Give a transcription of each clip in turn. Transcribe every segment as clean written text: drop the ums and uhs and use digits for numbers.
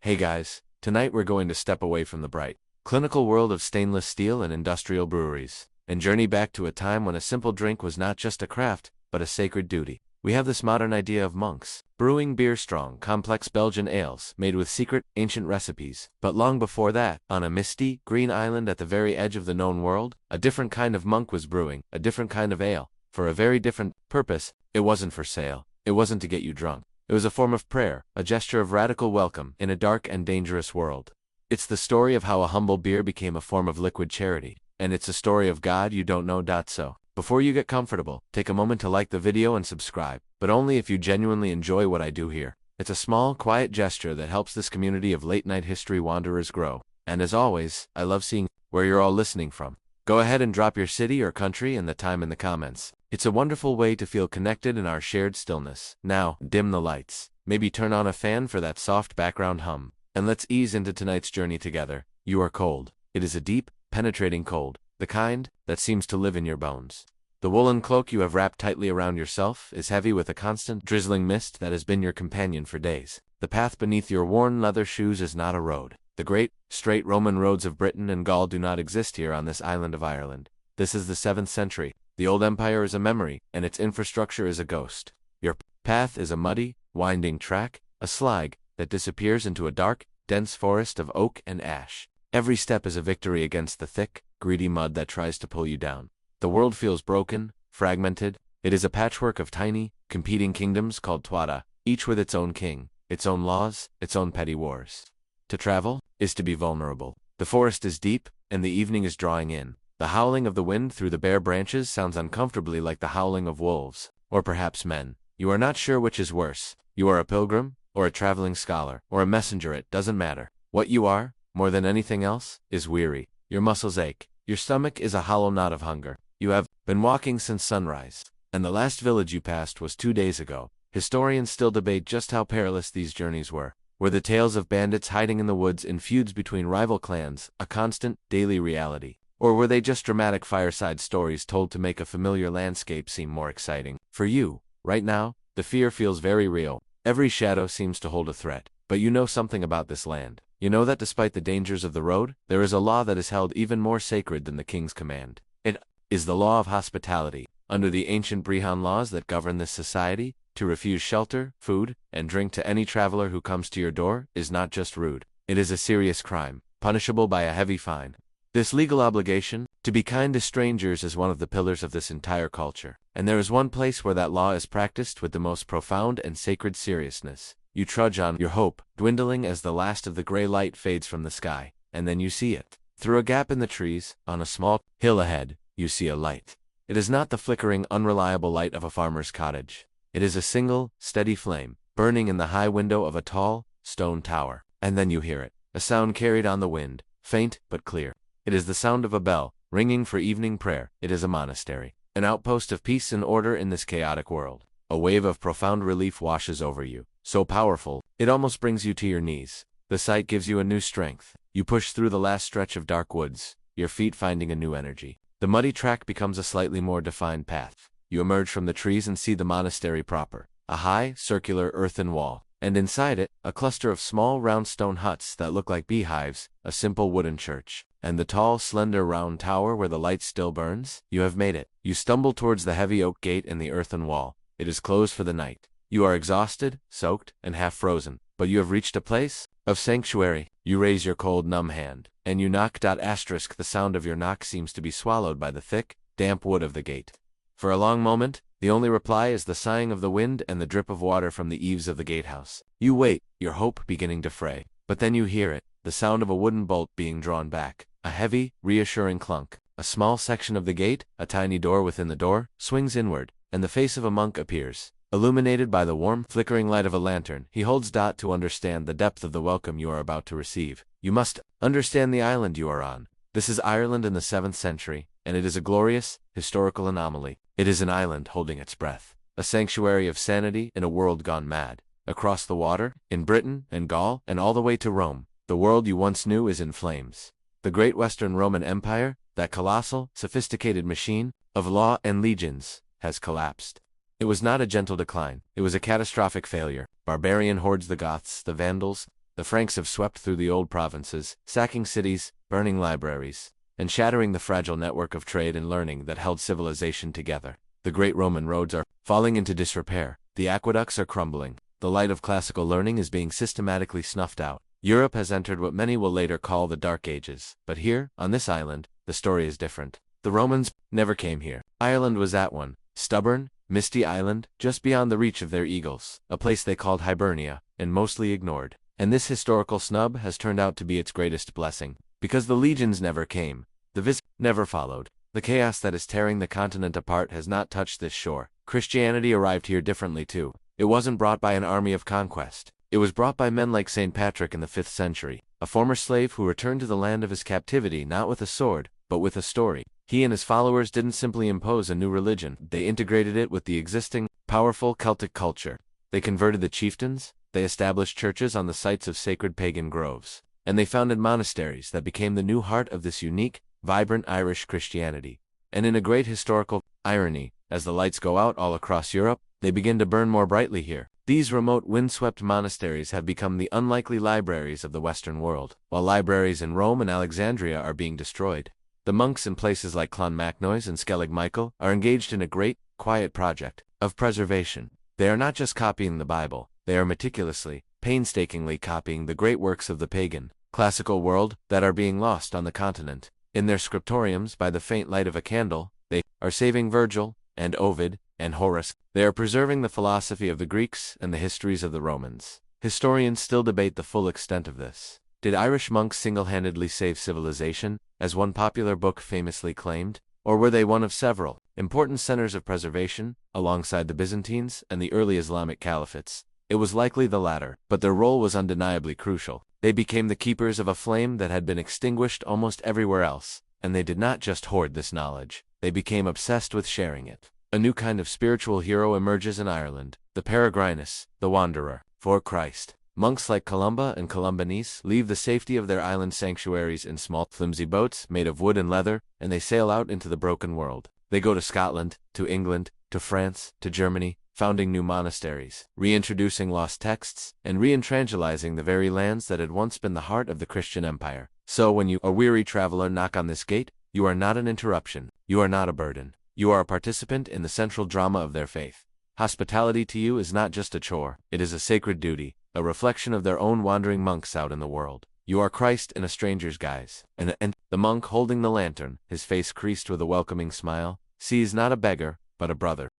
Hey guys, tonight we're going to step away from the bright, clinical world of stainless steel and industrial breweries, and journey back to a time when a simple drink was not just a craft, but a sacred duty. We have this modern idea of monks, brewing beer-strong, complex Belgian ales, made with secret, ancient recipes. But long before that, on a misty, green island at the very edge of the known world, a different kind of monk was brewing, a different kind of ale, for a very different purpose. It wasn't for sale. It wasn't to get you drunk. It was a form of prayer, a gesture of radical welcome in a dark and dangerous world. It's the story of how a humble beer became a form of liquid charity, and it's a story of God you don't know. So, before you get comfortable, take a moment to like the video and subscribe, but only if you genuinely enjoy what I do here. It's a small, quiet gesture that helps this community of late-night history wanderers grow. And as always, I love seeing where you're all listening from. Go ahead and drop your city or country and the time in the comments. It's a wonderful way to feel connected in our shared stillness. Now, dim the lights. Maybe turn on a fan for that soft background hum. And let's ease into tonight's journey together. You are cold. It is a deep, penetrating cold, the kind that seems to live in your bones. The woolen cloak you have wrapped tightly around yourself is heavy with a constant, drizzling mist that has been your companion for days. The path beneath your worn leather shoes is not a road. The great, straight Roman roads of Britain and Gaul do not exist here on this island of Ireland. This is the 7th century. The old empire is a memory, and its infrastructure is a ghost. Your path is a muddy, winding track, a slag that disappears into a dark, dense forest of oak and ash. Every step is a victory against the thick, greedy mud that tries to pull you down. The world feels broken, fragmented. It is a patchwork of tiny, competing kingdoms called Tuatha, each with its own king, its own laws, its own petty wars. To travel is to be vulnerable. The forest is deep, and the evening is drawing in. The howling of the wind through the bare branches sounds uncomfortably like the howling of wolves, or perhaps men. You are not sure which is worse. You are a pilgrim, or a traveling scholar, or a messenger. It doesn't matter. What you are, more than anything else, is weary. Your muscles ache. Your stomach is a hollow knot of hunger. You have been walking since sunrise, and the last village you passed was 2 days ago. Historians still debate just how perilous these journeys were. Were the tales of bandits hiding in the woods in feuds between rival clans a constant, daily reality? Or were they just dramatic fireside stories told to make a familiar landscape seem more exciting? For you, right now, the fear feels very real. Every shadow seems to hold a threat. But you know something about this land. You know that despite the dangers of the road, there is a law that is held even more sacred than the king's command. It is the law of hospitality. Under the ancient Brehon laws that govern this society, to refuse shelter, food, and drink to any traveler who comes to your door is not just rude. It is a serious crime, punishable by a heavy fine. This legal obligation, to be kind to strangers, is one of the pillars of this entire culture. And there is one place where that law is practiced with the most profound and sacred seriousness. You trudge on, your hope dwindling as the last of the gray light fades from the sky, and then you see it. Through a gap in the trees, on a small hill ahead, you see a light. It is not the flickering, unreliable light of a farmer's cottage. It is a single, steady flame, burning in the high window of a tall, stone tower. And then you hear it, a sound carried on the wind, faint but clear. It is the sound of a bell, ringing for evening prayer. It is a monastery, an outpost of peace and order in this chaotic world. A wave of profound relief washes over you, so powerful, it almost brings you to your knees. The sight gives you a new strength. You push through the last stretch of dark woods, your feet finding a new energy. The muddy track becomes a slightly more defined path. You emerge from the trees and see the monastery proper, a high, circular earthen wall, and inside it, a cluster of small, round stone huts that look like beehives, a simple wooden church. And the tall, slender, round tower where the light still burns? You have made it. You stumble towards the heavy oak gate in the earthen wall. It is closed for the night. You are exhausted, soaked, and half frozen, but you have reached a place of sanctuary. You raise your cold, numb hand, and you knock. The sound of your knock seems to be swallowed by the thick, damp wood of the gate. For a long moment, the only reply is the sighing of the wind and the drip of water from the eaves of the gatehouse. You wait, your hope beginning to fray. But then you hear it, the sound of a wooden bolt being drawn back. A heavy, reassuring clunk. A small section of the gate, a tiny door within the door, swings inward, and the face of a monk appears. Illuminated by the warm, flickering light of a lantern, he holds to understand the depth of the welcome you are about to receive. You must understand the island you are on. This is Ireland in the 7th century, and it is a glorious, historical anomaly. It is an island holding its breath, a sanctuary of sanity in a world gone mad. Across the water, in Britain and Gaul, and all the way to Rome, the world you once knew is in flames. The great Western Roman Empire, that colossal, sophisticated machine of law and legions, has collapsed. It was not a gentle decline. It was a catastrophic failure. Barbarian hordes, the Goths, the Vandals, The Franks have swept through the old provinces, sacking cities, burning libraries, and shattering the fragile network of trade and learning that held civilization together. The great Roman roads are falling into disrepair, the aqueducts are crumbling, the light of classical learning is being systematically snuffed out. Europe has entered what many will later call the Dark Ages, but here, on this island, the story is different. The Romans never came here. Ireland was that one, stubborn, misty island, just beyond the reach of their eagles, a place they called Hibernia, and mostly ignored. And this historical snub has turned out to be its greatest blessing, because the legions never came, the visit never followed. The chaos that is tearing the continent apart has not touched this shore. Christianity arrived here differently too. It wasn't brought by an army of conquest. It was brought by men like St. Patrick in the 5th century, a former slave who returned to the land of his captivity not with a sword, but with a story. He and his followers didn't simply impose a new religion, they integrated it with the existing, powerful Celtic culture. They converted the chieftains, they established churches on the sites of sacred pagan groves, and they founded monasteries that became the new heart of this unique, vibrant Irish Christianity. And in a great historical irony, as the lights go out all across Europe, they begin to burn more brightly here. These remote windswept monasteries have become the unlikely libraries of the Western world, while libraries in Rome and Alexandria are being destroyed. The monks in places like Clonmacnoise and Skellig Michael are engaged in a great, quiet project of preservation. They are not just copying the Bible, they are meticulously, painstakingly copying the great works of the pagan, classical world that are being lost on the continent. In their scriptoriums, by the faint light of a candle, they are saving Virgil, and Ovid, and Horace. They are preserving the philosophy of the Greeks and the histories of the Romans. Historians still debate the full extent of this. Did Irish monks single-handedly save civilization, as one popular book famously claimed? Or were they one of several important centers of preservation, alongside the Byzantines and the early Islamic caliphates? It was likely the latter, but their role was undeniably crucial. They became the keepers of a flame that had been extinguished almost everywhere else, and they did not just hoard this knowledge, they became obsessed with sharing it. A new kind of spiritual hero emerges in Ireland, the peregrinus, the wanderer, for Christ. Monks like Columba and Columbanese leave the safety of their island sanctuaries in small, flimsy boats made of wood and leather, and they sail out into the broken world. They go to Scotland, to England, to France, to Germany, founding new monasteries, reintroducing lost texts, and re-evangelizing the very lands that had once been the heart of the Christian empire. So when you, a weary traveler, knock on this gate, you are not an interruption, you are not a burden, you are a participant in the central drama of their faith. Hospitality to you is not just a chore, it is a sacred duty, a reflection of their own wandering monks out in the world. You are Christ in a stranger's guise, and the monk holding the lantern, his face creased with a welcoming smile, sees not a beggar, but a brother.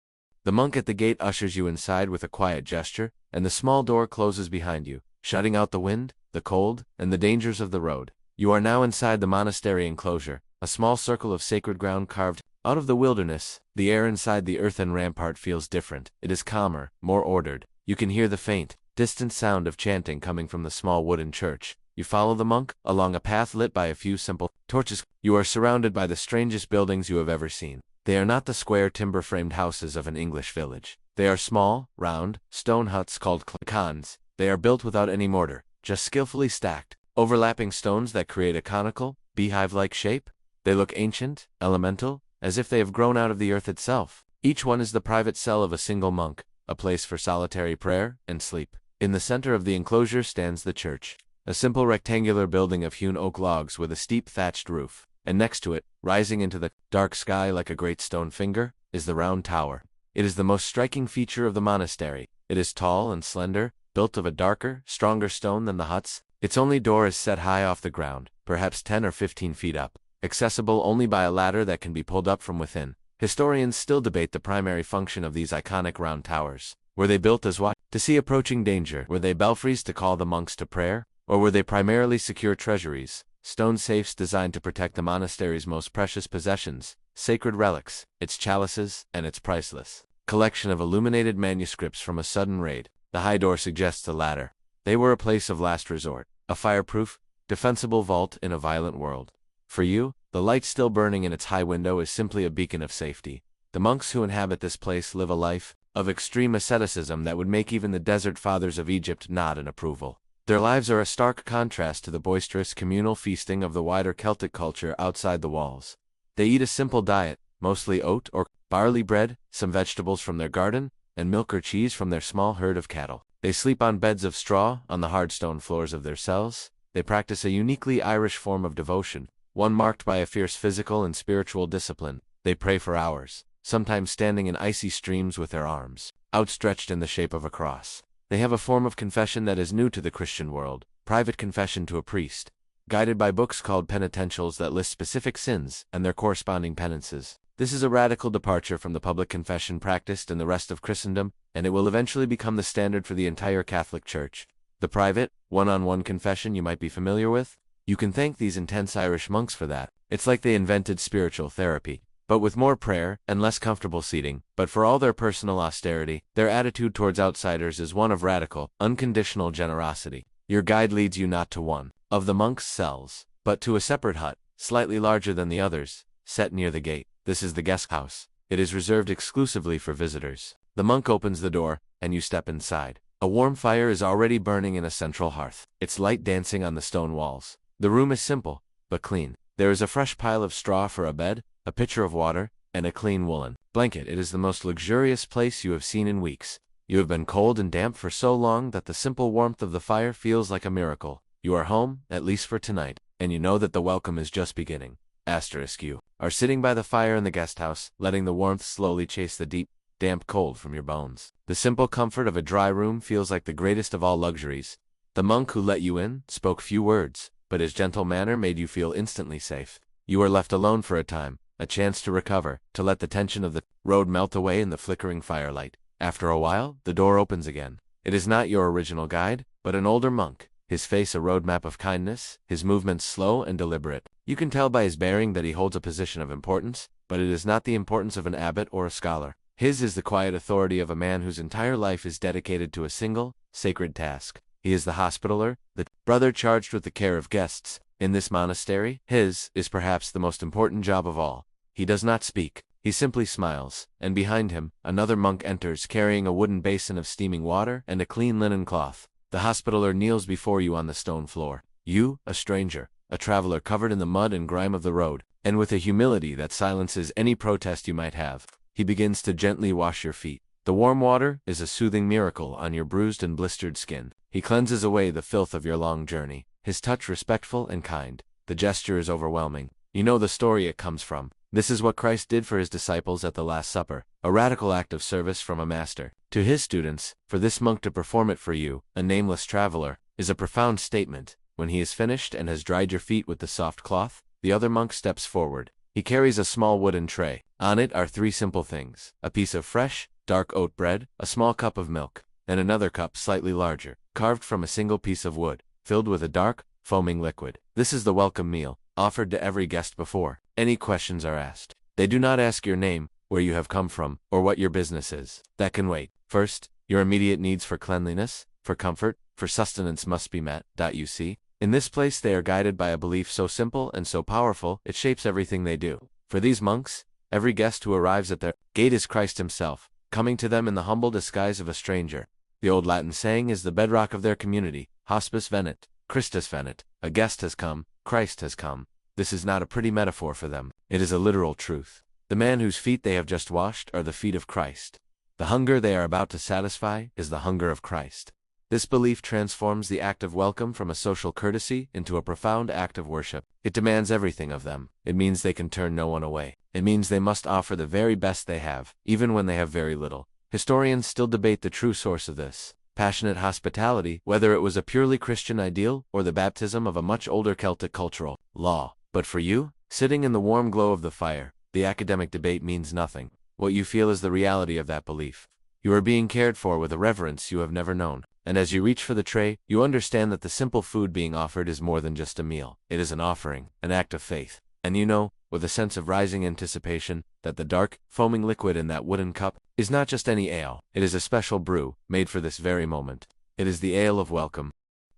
The monk at the gate ushers you inside with a quiet gesture, and the small door closes behind you, shutting out the wind, the cold, and the dangers of the road. You are now inside the monastery enclosure, a small circle of sacred ground carved out of the wilderness. The air inside the earthen rampart feels different. It is calmer, more ordered. You can hear the faint, distant sound of chanting coming from the small wooden church. You follow the monk along a path lit by a few simple torches. You are surrounded by the strangest buildings you have ever seen. They are not the square timber-framed houses of an English village. They are small, round, stone huts called clachans. They are built without any mortar, just skillfully stacked, overlapping stones that create a conical, beehive-like shape. They look ancient, elemental, as if they have grown out of the earth itself. Each one is the private cell of a single monk, a place for solitary prayer and sleep. In the center of the enclosure stands the church, a simple rectangular building of hewn oak logs with a steep thatched roof, and next to it, rising into the dark sky like a great stone finger, is the round tower. It is the most striking feature of the monastery. It is tall and slender, built of a darker, stronger stone than the huts. Its only door is set high off the ground, perhaps 10 or 15 feet up, accessible only by a ladder that can be pulled up from within. Historians still debate the primary function of these iconic round towers. Were they built as what? To see approaching danger? Were they belfries to call the monks to prayer? Or were they primarily secure treasuries, stone safes designed to protect the monastery's most precious possessions, sacred relics, its chalices, and its priceless collection of illuminated manuscripts from a sudden raid? The high door suggests the latter. They were a place of last resort, a fireproof, defensible vault in a violent world. For you, the light still burning in its high window is simply a beacon of safety. The monks who inhabit this place live a life of extreme asceticism that would make even the desert fathers of Egypt nod in approval. Their lives are a stark contrast to the boisterous communal feasting of the wider Celtic culture outside the walls. They eat a simple diet, mostly oat or barley bread, some vegetables from their garden, and milk or cheese from their small herd of cattle. They sleep on beds of straw, on the hard stone floors of their cells. They practice a uniquely Irish form of devotion, one marked by a fierce physical and spiritual discipline. They pray for hours, sometimes standing in icy streams with their arms outstretched in the shape of a cross. They have a form of confession that is new to the Christian world, private confession to a priest, guided by books called penitentials that list specific sins and their corresponding penances. This is a radical departure from the public confession practiced in the rest of Christendom, and it will eventually become the standard for the entire Catholic Church. The private, one-on-one confession you might be familiar with? You can thank these intense Irish monks for that. It's like they invented spiritual therapy, but with more prayer and less comfortable seating. But for all their personal austerity, their attitude towards outsiders is one of radical, unconditional generosity. Your guide leads you not to one of the monks' cells, but to a separate hut, slightly larger than the others, set near the gate. This is the guest house. It is reserved exclusively for visitors. The monk opens the door, and you step inside. A warm fire is already burning in a central hearth, its light dancing on the stone walls. The room is simple, but clean. There is a fresh pile of straw for a bed, a pitcher of water, and a clean woolen blanket. It is the most luxurious place you have seen in weeks. You have been cold and damp for so long that the simple warmth of the fire feels like a miracle. You are home, at least for tonight, and you know that the welcome is just beginning. You are sitting by the fire in the guest house, letting the warmth slowly chase the deep, damp cold from your bones. The simple comfort of a dry room feels like the greatest of all luxuries. The monk who let you in spoke few words, but his gentle manner made you feel instantly safe. You are left alone for a time, a chance to recover, to let the tension of the road melt away in the flickering firelight. After a while, the door opens again. It is not your original guide, but an older monk, his face a roadmap of kindness, his movements slow and deliberate. You can tell by his bearing that he holds a position of importance, but it is not the importance of an abbot or a scholar. His is the quiet authority of a man whose entire life is dedicated to a single, sacred task. He is the hospitaller, the brother charged with the care of guests. In this monastery, his is perhaps the most important job of all. He does not speak. He simply smiles, and behind him, another monk enters carrying a wooden basin of steaming water and a clean linen cloth. The hospitaller kneels before you on the stone floor. You, a stranger, a traveler covered in the mud and grime of the road, and with a humility that silences any protest you might have, he begins to gently wash your feet. The warm water is a soothing miracle on your bruised and blistered skin. He cleanses away the filth of your long journey, his touch respectful and kind. The gesture is overwhelming. You know the story it comes from. This is what Christ did for his disciples at the Last Supper, a radical act of service from a master to his students. For this monk to perform it for you, a nameless traveler, is a profound statement. When he is finished and has dried your feet with the soft cloth, the other monk steps forward. He carries a small wooden tray. On it are three simple things: a piece of fresh, dark oat bread, a small cup of milk, and another cup slightly larger, carved from a single piece of wood, filled with a dark, foaming liquid. This is the welcome meal, offered to every guest before any questions are asked. They do not ask your name, where you have come from, or what your business is. That can wait. First, your immediate needs for cleanliness, for comfort, for sustenance must be met. You see, in this place they are guided by a belief so simple and so powerful, it shapes everything they do. For these monks, every guest who arrives at their gate is Christ himself, coming to them in the humble disguise of a stranger. The old Latin saying is the bedrock of their community: hospes venit, Christus venit. A guest has come, Christ has come. This is not a pretty metaphor for them. It is a literal truth. The man whose feet they have just washed are the feet of Christ. The hunger they are about to satisfy is the hunger of Christ. This belief transforms the act of welcome from a social courtesy into a profound act of worship. It demands everything of them. It means they can turn no one away. It means they must offer the very best they have, even when they have very little. Historians still debate the true source of this passionate hospitality, whether it was a purely Christian ideal or the baptism of a much older Celtic cultural law. But for you, sitting in the warm glow of the fire, the academic debate means nothing. What you feel is the reality of that belief. You are being cared for with a reverence you have never known. And as you reach for the tray, you understand that the simple food being offered is more than just a meal. It is an offering, an act of faith. And you know, with a sense of rising anticipation, that the dark, foaming liquid in that wooden cup is not just any ale. It is a special brew, made for this very moment. It is the ale of welcome.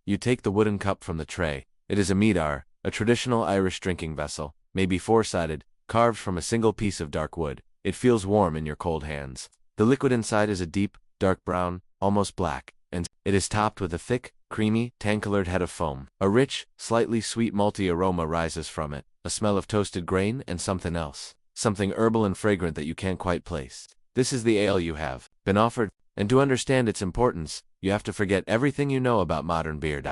You take the wooden cup from the tray. It is a meadar, a traditional Irish drinking vessel, maybe four-sided, carved from a single piece of dark wood. It feels warm in your cold hands. The liquid inside is a deep, dark brown, almost black, and it is topped with a thick, creamy, tan-colored head of foam. A rich, slightly sweet malty aroma rises from it, a smell of toasted grain and something else, something herbal and fragrant that you can't quite place. This is the ale you have been offered. And to understand its importance, you have to forget everything you know about modern beer.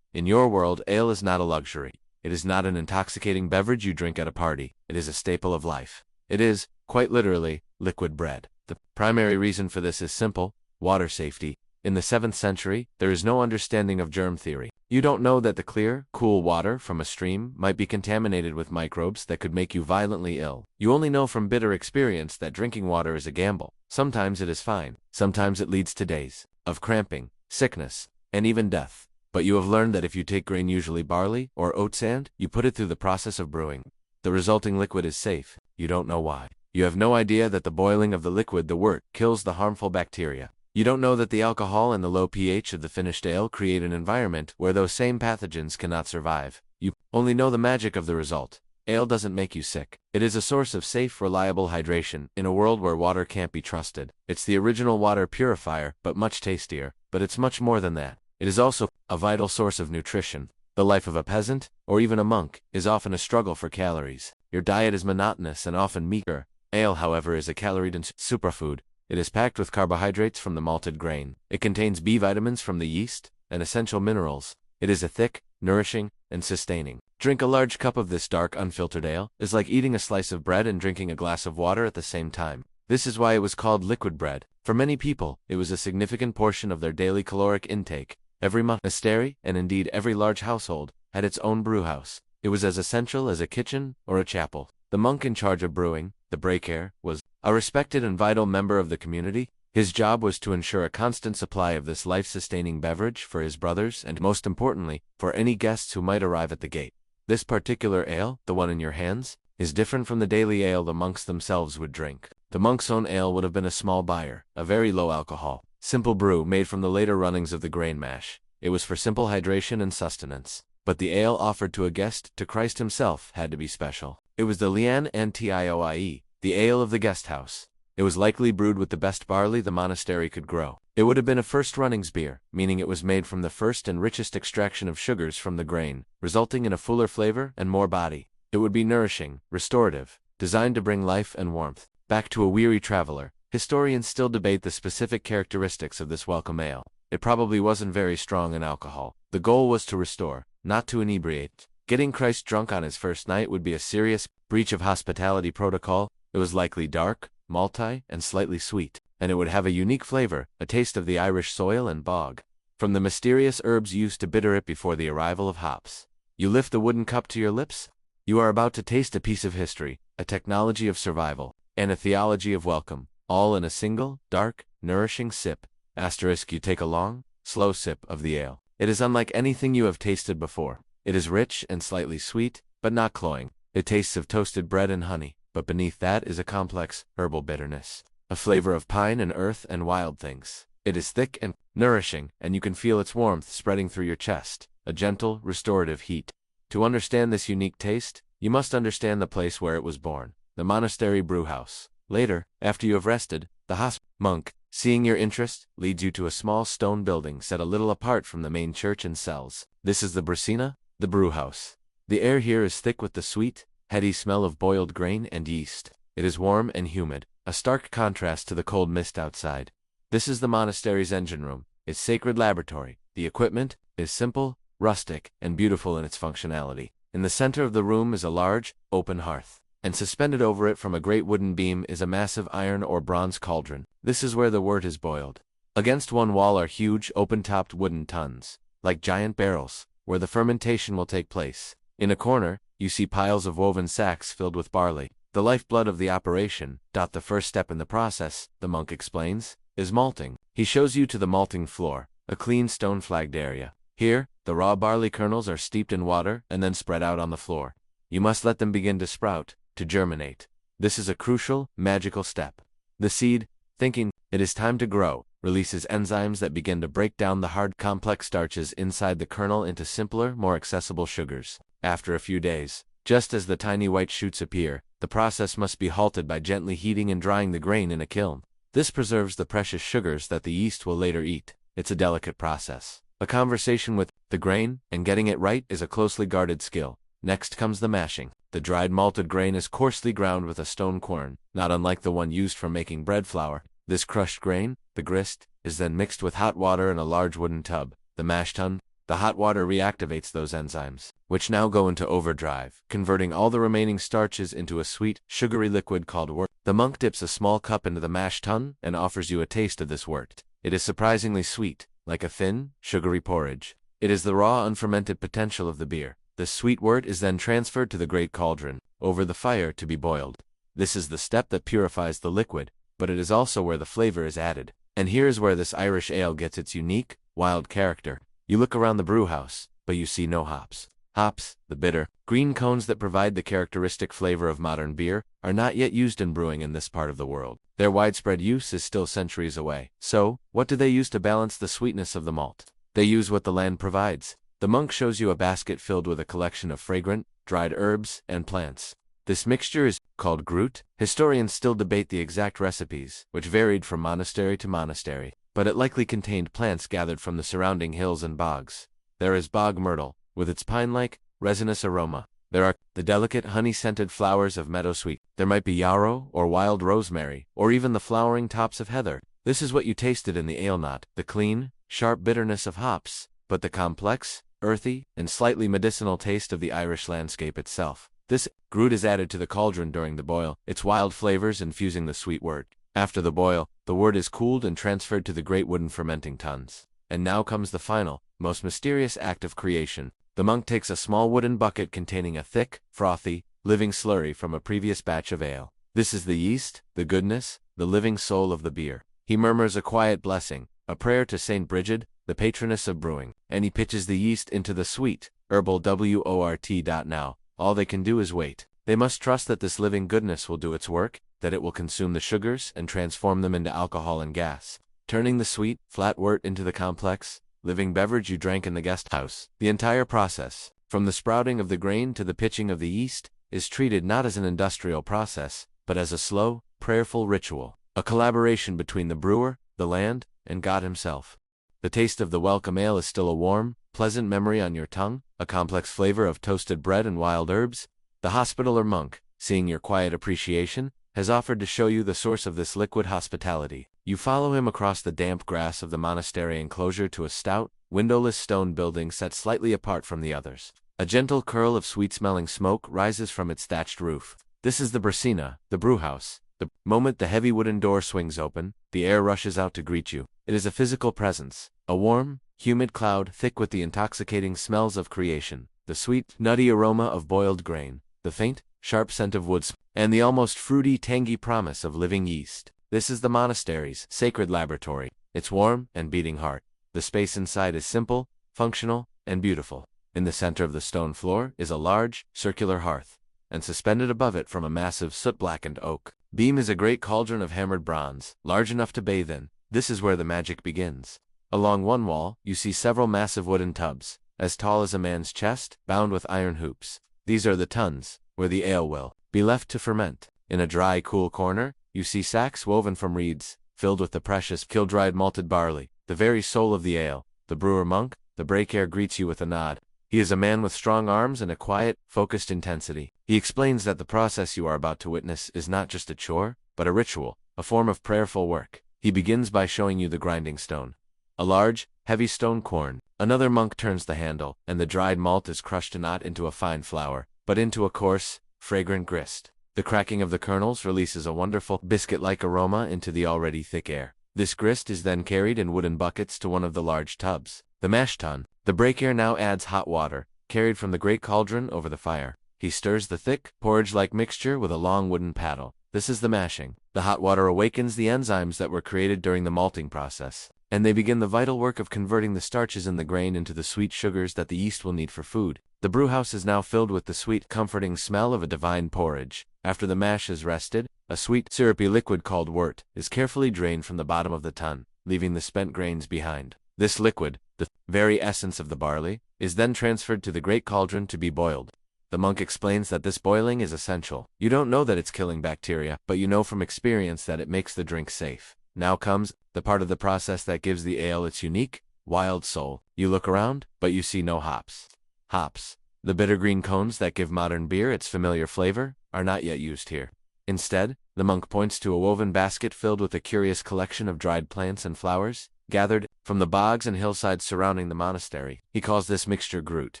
In your world, ale is not a luxury. It is not an intoxicating beverage you drink at a party. It is a staple of life. It is, quite literally, liquid bread. The primary reason for this is simple: water safety. In the 7th century, there is no understanding of germ theory. You don't know that the clear, cool water from a stream might be contaminated with microbes that could make you violently ill. You only know from bitter experience that drinking water is a gamble. Sometimes it is fine. Sometimes it leads to days of cramping, sickness, and even death. But you have learned that if you take grain, usually barley or oat sand, you put it through the process of brewing. The resulting liquid is safe. You don't know why. You have no idea that the boiling of the liquid, the wort, kills the harmful bacteria. You don't know that the alcohol and the low pH of the finished ale create an environment where those same pathogens cannot survive. You only know the magic of the result. Ale doesn't make you sick. It is a source of safe, reliable hydration in a world where water can't be trusted. It's the original water purifier, but much tastier. But it's much more than that. It is also a vital source of nutrition. The life of a peasant, or even a monk, is often a struggle for calories. Your diet is monotonous and often meager. Ale, however, is a calorie-dense superfood. It is packed with carbohydrates from the malted grain. It contains B vitamins from the yeast and essential minerals. It is a thick, nourishing, and sustaining. Drink a large cup of this dark, unfiltered ale is like eating a slice of bread and drinking a glass of water at the same time. This is why it was called liquid bread. For many people, it was a significant portion of their daily caloric intake. Every monastery, and indeed every large household, had its own brewhouse. It was as essential as a kitchen or a chapel. The monk in charge of brewing, the breaker, was a respected and vital member of the community. His job was to ensure a constant supply of this life-sustaining beverage for his brothers and, most importantly, for any guests who might arrive at the gate. This particular ale, the one in your hands, is different from the daily ale the monks themselves would drink. The monk's own ale would have been a small bier, a very low alcohol, simple brew made from the later runnings of the grain mash. It was for simple hydration and sustenance. But the ale offered to a guest, to Christ himself, had to be special. It was the lian antioie, the ale of the guest house. It was likely brewed with the best barley the monastery could grow. It would have been a first runnings beer, meaning it was made from the first and richest extraction of sugars from the grain, resulting in a fuller flavor and more body. It would be nourishing, restorative, designed to bring life and warmth back to a weary traveler. Historians still debate the specific characteristics of this welcome ale. It probably wasn't very strong in alcohol. The goal was to restore, not to inebriate. Getting Christ drunk on his first night would be a serious breach of hospitality protocol. It was likely dark, malty, and slightly sweet, and it would have a unique flavor, a taste of the Irish soil and bog. From the mysterious herbs used to bitter it before the arrival of hops. You lift the wooden cup to your lips. You are about to taste a piece of history, a technology of survival, and a theology of welcome, all in a single, dark, nourishing sip. You take a long, slow sip of the ale. It is unlike anything you have tasted before. It is rich and slightly sweet, but not cloying. It tastes of toasted bread and honey, but beneath that is a complex, herbal bitterness, a flavor of pine and earth and wild things. It is thick and nourishing, and you can feel its warmth spreading through your chest, a gentle, restorative heat. To understand this unique taste, you must understand the place where it was born, the monastery brewhouse. Later, after you have rested, the monk, seeing your interest, leads you to a small stone building set a little apart from the main church and cells. This is the brusina, the brewhouse. The air here is thick with the sweet, heady smell of boiled grain and yeast. It is warm and humid, a stark contrast to the cold mist outside. This is the monastery's engine room, its sacred laboratory. The equipment is simple, rustic, and beautiful in its functionality. In the center of the room is a large, open hearth, and suspended over it from a great wooden beam is a massive iron or bronze cauldron. This is where the wort is boiled. Against one wall are huge, open-topped wooden tuns, like giant barrels, where the fermentation will take place. In a corner, you see piles of woven sacks filled with barley, the lifeblood of the operation. The first step in the process, the monk explains, is malting. He shows you to the malting floor, a clean stone-flagged area. Here, the raw barley kernels are steeped in water and then spread out on the floor. You must let them begin to sprout, to germinate. This is a crucial, magical step. The seed, thinking it is time to grow, releases enzymes that begin to break down the hard, complex starches inside the kernel into simpler, more accessible sugars. After a few days, just as the tiny white shoots appear, the process must be halted by gently heating and drying the grain in a kiln. This preserves the precious sugars that the yeast will later eat. It's a delicate process. A conversation with the grain and getting it right is a closely guarded skill. Next comes the mashing. The dried malted grain is coarsely ground with a stone quern, not unlike the one used for making bread flour. This crushed grain, the grist, is then mixed with hot water in a large wooden tub, the mash tun. The hot water reactivates those enzymes, which now go into overdrive, converting all the remaining starches into a sweet, sugary liquid called wort. The monk dips a small cup into the mash tun and offers you a taste of this wort. It is surprisingly sweet, like a thin, sugary porridge. It is the raw, unfermented potential of the beer. This sweet wort is then transferred to the great cauldron, over the fire to be boiled. This is the step that purifies the liquid, but it is also where the flavor is added. And here is where this Irish ale gets its unique, wild character. You look around the brewhouse, but you see no hops. Hops, the bitter, green cones that provide the characteristic flavor of modern beer, are not yet used in brewing in this part of the world. Their widespread use is still centuries away. So, what do they use to balance the sweetness of the malt? They use what the land provides. The monk shows you a basket filled with a collection of fragrant, dried herbs and plants. This mixture is called grüt. Historians still debate the exact recipes, which varied from monastery to monastery, but it likely contained plants gathered from the surrounding hills and bogs. There is bog myrtle, with its pine-like, resinous aroma. There are the delicate honey-scented flowers of meadowsweet. There might be yarrow or wild rosemary, or even the flowering tops of heather. This is what you tasted in the ale, not the clean, sharp bitterness of hops, but the complex, earthy, and slightly medicinal taste of the Irish landscape itself. This grüt is added to the cauldron during the boil, its wild flavors infusing the sweet wort. After the boil, the wort is cooled and transferred to the great wooden fermenting tuns. And now comes the final, most mysterious act of creation. The monk takes a small wooden bucket containing a thick, frothy, living slurry from a previous batch of ale. This is the yeast, the goodness, the living soul of the beer. He murmurs a quiet blessing, a prayer to Saint Brigid, the patroness of brewing, and he pitches the yeast into the sweet, herbal wort. Now, all they can do is wait. They must trust that this living goodness will do its work, that it will consume the sugars and transform them into alcohol and gas, turning the sweet, flat wort into the complex, living beverage you drank in the guest house. The entire process, from the sprouting of the grain to the pitching of the yeast, is treated not as an industrial process, but as a slow, prayerful ritual, a collaboration between the brewer, the land, and God himself. The taste of the welcome ale is still a warm, pleasant memory on your tongue, a complex flavor of toasted bread and wild herbs. The hospitaller monk, seeing your quiet appreciation, has offered to show you the source of this liquid hospitality. You follow him across the damp grass of the monastery enclosure to a stout, windowless stone building set slightly apart from the others. A gentle curl of sweet-smelling smoke rises from its thatched roof. This is the brasina, the brewhouse. The moment the heavy wooden door swings open, the air rushes out to greet you. It is a physical presence, a warm, humid cloud thick with the intoxicating smells of creation, the sweet, nutty aroma of boiled grain, the faint, sharp scent of woods, and the almost fruity, tangy promise of living yeast. This is the monastery's sacred laboratory, its warm and beating heart. The space inside is simple, functional, and beautiful. In the center of the stone floor is a large, circular hearth, and suspended above it from a massive soot-blackened oak beam is a great cauldron of hammered bronze, large enough to bathe in. This is where the magic begins. Along one wall, you see several massive wooden tubs, as tall as a man's chest, bound with iron hoops. These are the tuns, where the ale will be left to ferment. In a dry, cool corner, you see sacks woven from reeds, filled with the precious, kiln-dried malted barley, the very soul of the ale. The brewer monk, the breaker, greets you with a nod. He is a man with strong arms and a quiet, focused intensity. He explains that the process you are about to witness is not just a chore, but a ritual, a form of prayerful work. He begins by showing you the grinding stone. A large, heavy stone quern. Another monk turns the handle, and the dried malt is crushed not into a fine flour, but into a coarse, fragrant grist. The cracking of the kernels releases a wonderful, biscuit-like aroma into the already thick air. This grist is then carried in wooden buckets to one of the large tubs, the mash tun. The breaker now adds hot water, carried from the great cauldron over the fire. He stirs the thick, porridge-like mixture with a long wooden paddle. This is the mashing. The hot water awakens the enzymes that were created during the malting process, and they begin the vital work of converting the starches in the grain into the sweet sugars that the yeast will need for food. The brewhouse is now filled with the sweet, comforting smell of a divine porridge. After the mash has rested, a sweet, syrupy liquid called wort is carefully drained from the bottom of the tun, leaving the spent grains behind. This liquid, the very essence of the barley, is then transferred to the great cauldron to be boiled. The monk explains that this boiling is essential. You don't know that it's killing bacteria, but you know from experience that it makes the drink safe. Now comes the part of the process that gives the ale its unique, wild soul. You look around, but you see no hops. Hops, the bitter green cones that give modern beer its familiar flavor, are not yet used here. Instead, the monk points to a woven basket filled with a curious collection of dried plants and flowers. gathered from the bogs and hillsides surrounding the monastery. He calls this mixture Groot.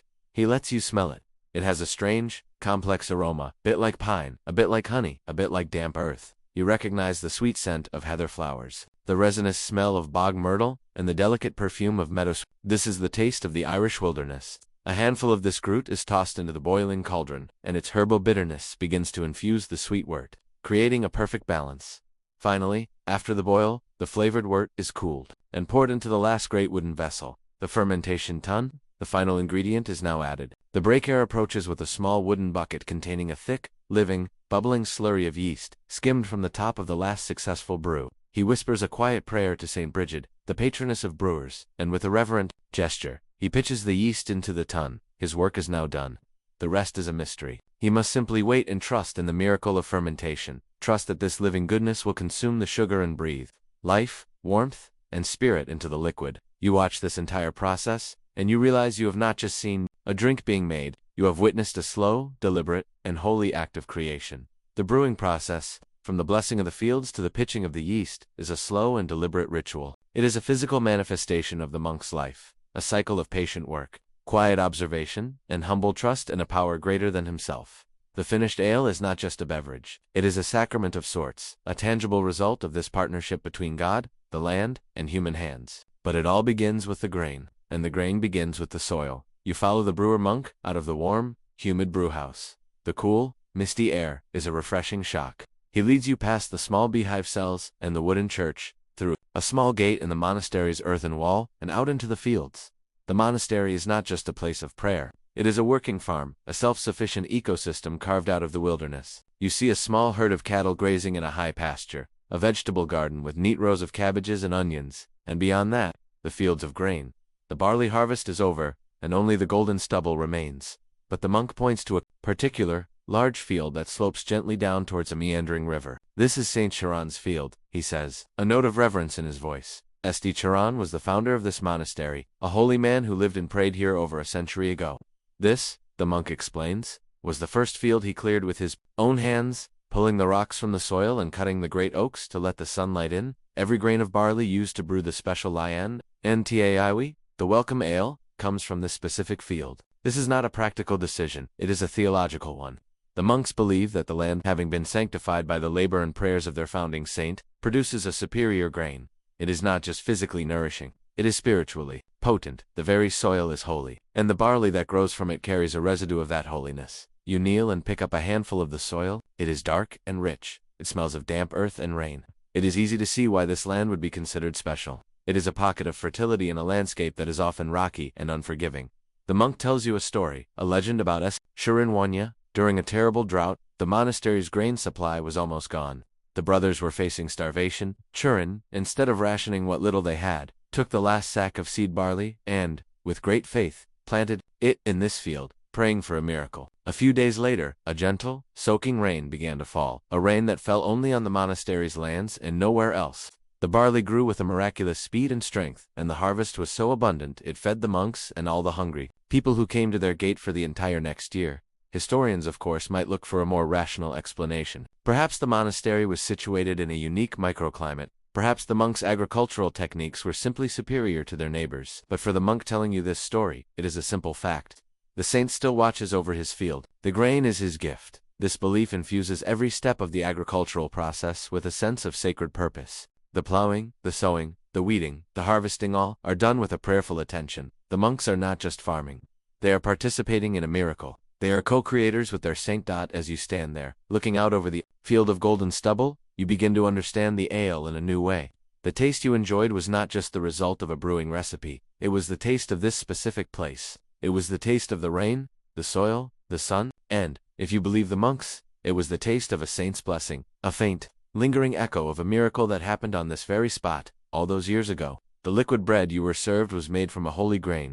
He lets you smell it. It has a strange, complex aroma, a bit like pine, a bit like honey, a bit like damp earth. You recognize the sweet scent of heather flowers, the resinous smell of bog myrtle, and the delicate perfume of meadow. This is the taste of the Irish wilderness. A handful of this Groot is tossed into the boiling cauldron, and its herbal bitterness begins to infuse the sweet wort, creating a perfect balance. Finally, after the boil, the flavored wort is cooled and poured into the last great wooden vessel. The fermentation tun, the final ingredient, is now added. The breaker approaches with a small wooden bucket containing a thick, living, bubbling slurry of yeast, skimmed from the top of the last successful brew. He whispers a quiet prayer to Saint Bridget, the patroness of brewers, and with a reverent gesture, he pitches the yeast into the tun. His work is now done. The rest is a mystery. He must simply wait and trust in the miracle of fermentation. Trust that this living goodness will consume the sugar and breathe life, warmth, and spirit into the liquid. You watch this entire process, and you realize you have not just seen a drink being made, you have witnessed a slow, deliberate, and holy act of creation. The brewing process, from the blessing of the fields to the pitching of the yeast, is a slow and deliberate ritual. It is a physical manifestation of the monk's life, a cycle of patient work, quiet observation, and humble trust in a power greater than himself. The finished ale is not just a beverage. It is a sacrament of sorts, a tangible result of this partnership between God, the land, and human hands. But it all begins with the grain, and the grain begins with the soil. You follow the brewer monk out of the warm, humid brewhouse. The cool, misty air is a refreshing shock. He leads you past the small beehive cells and the wooden church, through a small gate in the monastery's earthen wall, and out into the fields. The monastery is not just a place of prayer. It is a working farm, a self-sufficient ecosystem carved out of the wilderness. You see a small herd of cattle grazing in a high pasture, a vegetable garden with neat rows of cabbages and onions, and beyond that, the fields of grain. The barley harvest is over, and only the golden stubble remains. But the monk points to a particular, large field that slopes gently down towards a meandering river. This is Saint Charon's field, he says, a note of reverence in his voice. St. Charon was the founder of this monastery, a holy man who lived and prayed here over a century ago. This, the monk explains, was the first field he cleared with his own hands, pulling the rocks from the soil and cutting the great oaks to let the sunlight in. Every grain of barley used to brew the special lian, ntaiwi, the welcome ale, comes from this specific field. This is not a practical decision, it is a theological one. The monks believe that the land, having been sanctified by the labor and prayers of their founding saint, produces a superior grain. It is not just physically nourishing, it is spiritually potent. The very soil is holy, and the barley that grows from it carries a residue of that holiness. You kneel and pick up a handful of the soil. It is dark and rich. It smells of damp earth and rain. It is easy to see why this land would be considered special. It is a pocket of fertility in a landscape that is often rocky and unforgiving. The monk tells you a story, a legend about Shirinwanya. During a terrible drought, the monastery's grain supply was almost gone. The brothers were facing starvation. Churin, instead of rationing what little they had, took the last sack of seed barley and, with great faith, planted it in this field, praying for a miracle. A few days later, a gentle, soaking rain began to fall, a rain that fell only on the monastery's lands and nowhere else. The barley grew with a miraculous speed and strength, and the harvest was so abundant it fed the monks and all the hungry people who came to their gate for the entire next year. Historians, of course, might look for a more rational explanation. Perhaps the monastery was situated in a unique microclimate. Perhaps the monks' agricultural techniques were simply superior to their neighbors. But for the monk telling you this story, it is a simple fact. The saint still watches over his field. The grain is his gift. This belief infuses every step of the agricultural process with a sense of sacred purpose. The plowing, the sowing, the weeding, the harvesting, all are done with a prayerful attention. The monks are not just farming. They are participating in a miracle. They are co-creators with their saint. As you stand there, looking out over the field of golden stubble, you begin to understand the ale in a new way. The taste you enjoyed was not just the result of a brewing recipe. It was the taste of this specific place. It was the taste of the rain, the soil, the sun, and, if you believe the monks, it was the taste of a saint's blessing, a faint, lingering echo of a miracle that happened on this very spot, all those years ago. The liquid bread you were served was made from a holy grain.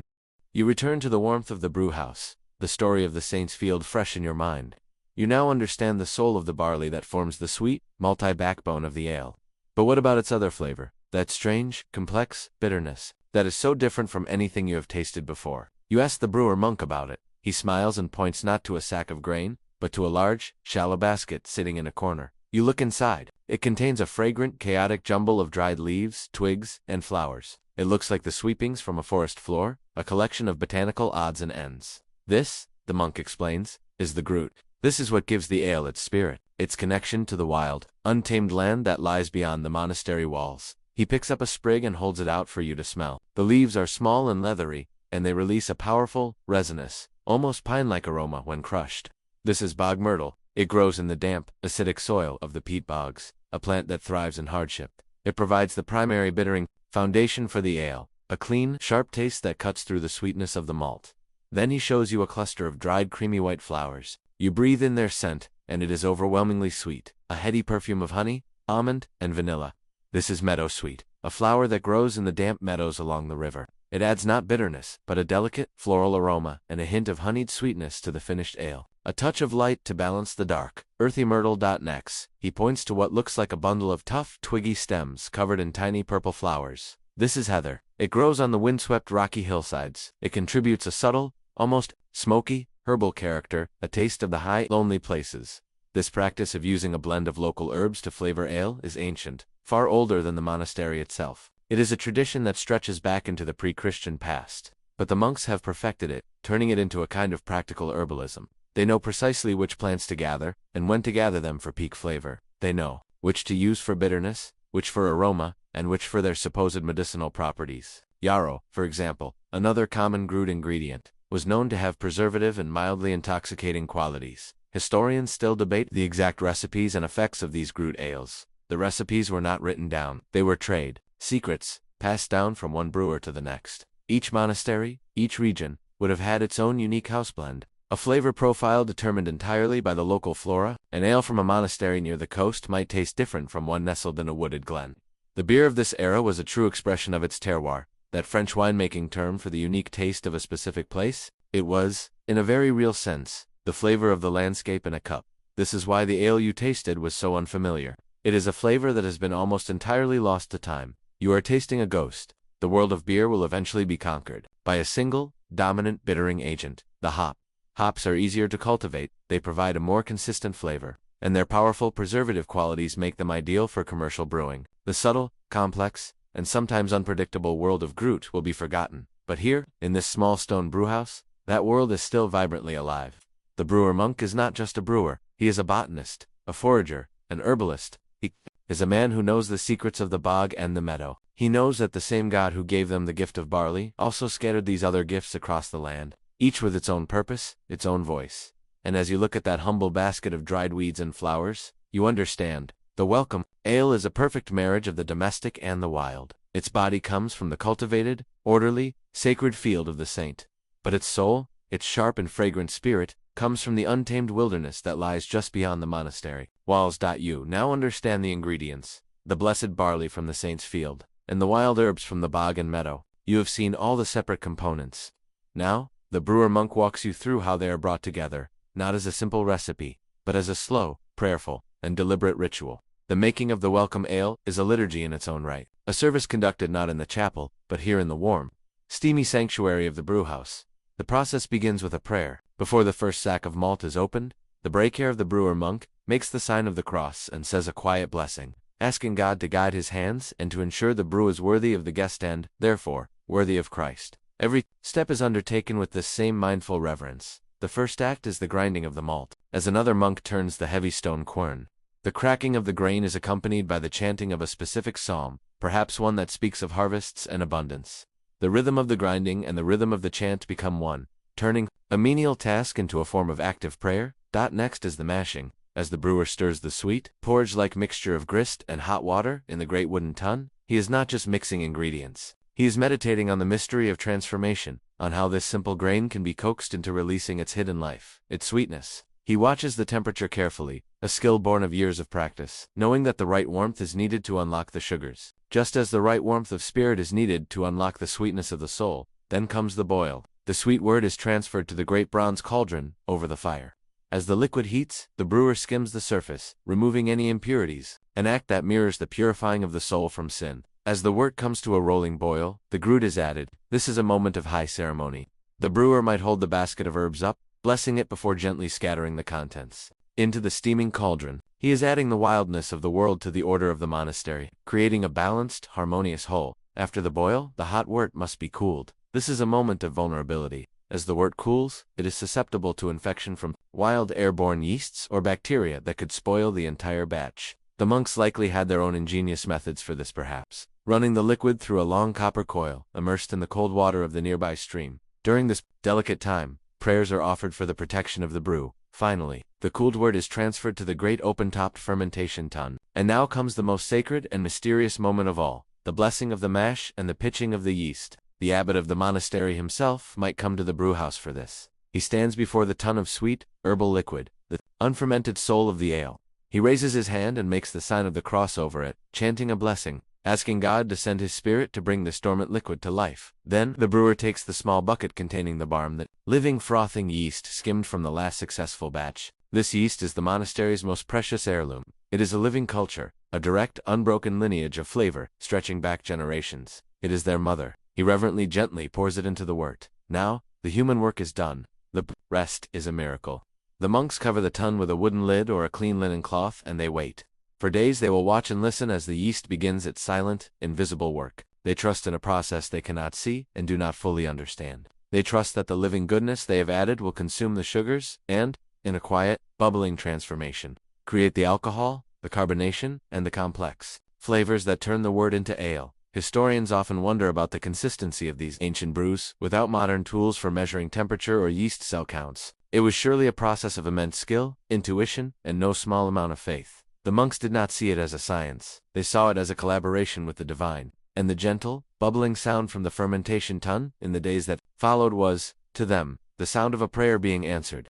You return to the warmth of the brewhouse, the story of the saint's field fresh in your mind. You now understand the soul of the barley that forms the sweet, multi-backbone of the ale. But what about its other flavor? That strange, complex bitterness that is so different from anything you have tasted before. You ask the brewer monk about it. He smiles and points not to a sack of grain, but to a large, shallow basket sitting in a corner. You look inside. It contains a fragrant, chaotic jumble of dried leaves, twigs, and flowers. It looks like the sweepings from a forest floor, a collection of botanical odds and ends. This, the monk explains, is the brewed. This is what gives the ale its spirit, its connection to the wild, untamed land that lies beyond the monastery walls. He picks up a sprig and holds it out for you to smell. The leaves are small and leathery, and they release a powerful, resinous, almost pine-like aroma when crushed. This is bog myrtle. It grows in the damp, acidic soil of the peat bogs, a plant that thrives in hardship. It provides the primary bittering foundation for the ale, a clean, sharp taste that cuts through the sweetness of the malt. Then he shows you a cluster of dried creamy white flowers. You breathe in their scent, and it is overwhelmingly sweet, a heady perfume of honey, almond, and vanilla. This is meadow sweet, a flower that grows in the damp meadows along the river. It adds not bitterness, but a delicate, floral aroma and a hint of honeyed sweetness to the finished ale. A touch of light to balance the dark, earthy myrtle. Next, he points to what looks like a bundle of tough, twiggy stems covered in tiny purple flowers. This is heather. It grows on the windswept rocky hillsides. It contributes a subtle, almost smoky, herbal character, a taste of the high, lonely places. This practice of using a blend of local herbs to flavor ale is ancient, far older than the monastery itself. It is a tradition that stretches back into the pre-Christian past, but the monks have perfected it, turning it into a kind of practical herbalism. They know precisely which plants to gather, and when to gather them for peak flavor. They know which to use for bitterness, which for aroma, and which for their supposed medicinal properties. Yarrow, for example, another common brewed ingredient, was known to have preservative and mildly intoxicating qualities. Historians still debate the exact recipes and effects of these brewed ales. The recipes were not written down. They were trade secrets, passed down from one brewer to the next. Each monastery, each region, would have had its own unique house blend, a flavor profile determined entirely by the local flora. An ale from a monastery near the coast might taste different from one nestled in a wooded glen. The beer of this era was a true expression of its terroir, that French winemaking term for the unique taste of a specific place. It was, in a very real sense, the flavor of the landscape in a cup. This is why the ale you tasted was so unfamiliar. It is a flavor that has been almost entirely lost to time. You are tasting a ghost. The world of beer will eventually be conquered by a single, dominant bittering agent, the hop. Hops are easier to cultivate, they provide a more consistent flavor, and their powerful preservative qualities make them ideal for commercial brewing. The subtle, complex, and sometimes unpredictable world of Groot will be forgotten. But here, in this small stone brewhouse, that world is still vibrantly alive. The brewer monk is not just a brewer, he is a botanist, a forager, an herbalist. He is a man who knows the secrets of the bog and the meadow. He knows that the same God who gave them the gift of barley also scattered these other gifts across the land, each with its own purpose, its own voice. And as you look at that humble basket of dried weeds and flowers, you understand. The welcome ale is a perfect marriage of the domestic and the wild. Its body comes from the cultivated, orderly, sacred field of the saint. But its soul, its sharp and fragrant spirit, comes from the untamed wilderness that lies just beyond the monastery walls. You now understand the ingredients, the blessed barley from the saint's field, and the wild herbs from the bog and meadow. You have seen all the separate components. Now, the brewer monk walks you through how they are brought together, not as a simple recipe, but as a slow, prayerful, and deliberate ritual. The making of the welcome ale is a liturgy in its own right, a service conducted not in the chapel, but here in the warm, steamy sanctuary of the brewhouse. The process begins with a prayer. Before the first sack of malt is opened, the breaker of the brewer monk makes the sign of the cross and says a quiet blessing, asking God to guide his hands and to ensure the brew is worthy of the guest and, therefore, worthy of Christ. Every step is undertaken with this same mindful reverence. The first act is the grinding of the malt, as another monk turns the heavy stone quern. The cracking of the grain is accompanied by the chanting of a specific psalm, perhaps one that speaks of harvests and abundance. The rhythm of the grinding and the rhythm of the chant become one, turning a menial task into a form of active prayer. Next is the mashing, as the brewer stirs the sweet, porridge-like mixture of grist and hot water in the great wooden tun. He is not just mixing ingredients. He is meditating on the mystery of transformation, on how this simple grain can be coaxed into releasing its hidden life, its sweetness. He watches the temperature carefully, a skill born of years of practice, knowing that the right warmth is needed to unlock the sugars, just as the right warmth of spirit is needed to unlock the sweetness of the soul. Then comes the boil. The sweet wort is transferred to the great bronze cauldron over the fire. As the liquid heats, the brewer skims the surface, removing any impurities, an act that mirrors the purifying of the soul from sin. As the wort comes to a rolling boil, the brewed is added. This is a moment of high ceremony. The brewer might hold the basket of herbs up, blessing it before gently scattering the contents into the steaming cauldron. He is adding the wildness of the world to the order of the monastery, creating a balanced, harmonious whole. After the boil, the hot wort must be cooled. This is a moment of vulnerability. As the wort cools, it is susceptible to infection from wild airborne yeasts or bacteria that could spoil the entire batch. The monks likely had their own ingenious methods for this perhaps, running the liquid through a long copper coil, immersed in the cold water of the nearby stream. During this delicate time, prayers are offered for the protection of the brew. Finally, the cooled wort is transferred to the great open-topped fermentation tun. And now comes the most sacred and mysterious moment of all, the blessing of the mash and the pitching of the yeast. The abbot of the monastery himself might come to the brewhouse for this. He stands before the tun of sweet, herbal liquid, the unfermented soul of the ale. He raises his hand and makes the sign of the cross over it, chanting a blessing, asking God to send his spirit to bring this dormant liquid to life. Then, the brewer takes the small bucket containing the barm, that living, frothing yeast skimmed from the last successful batch. This yeast is the monastery's most precious heirloom. It is a living culture, a direct, unbroken lineage of flavor, stretching back generations. It is their mother. He reverently, gently pours it into the wort. Now, the human work is done. The rest is a miracle. The monks cover the tun with a wooden lid or a clean linen cloth, and they wait. For days they will watch and listen as the yeast begins its silent, invisible work. They trust in a process they cannot see and do not fully understand. They trust that the living goodness they have added will consume the sugars and, in a quiet, bubbling transformation, create the alcohol, the carbonation, and the complex flavors that turn the wort into ale. Historians often wonder about the consistency of these ancient brews. Without modern tools for measuring temperature or yeast cell counts, it was surely a process of immense skill, intuition, and no small amount of faith. The monks did not see it as a science. They saw it as a collaboration with the divine. And the gentle, bubbling sound from the fermentation tun, in the days that followed was, to them, the sound of a prayer being answered.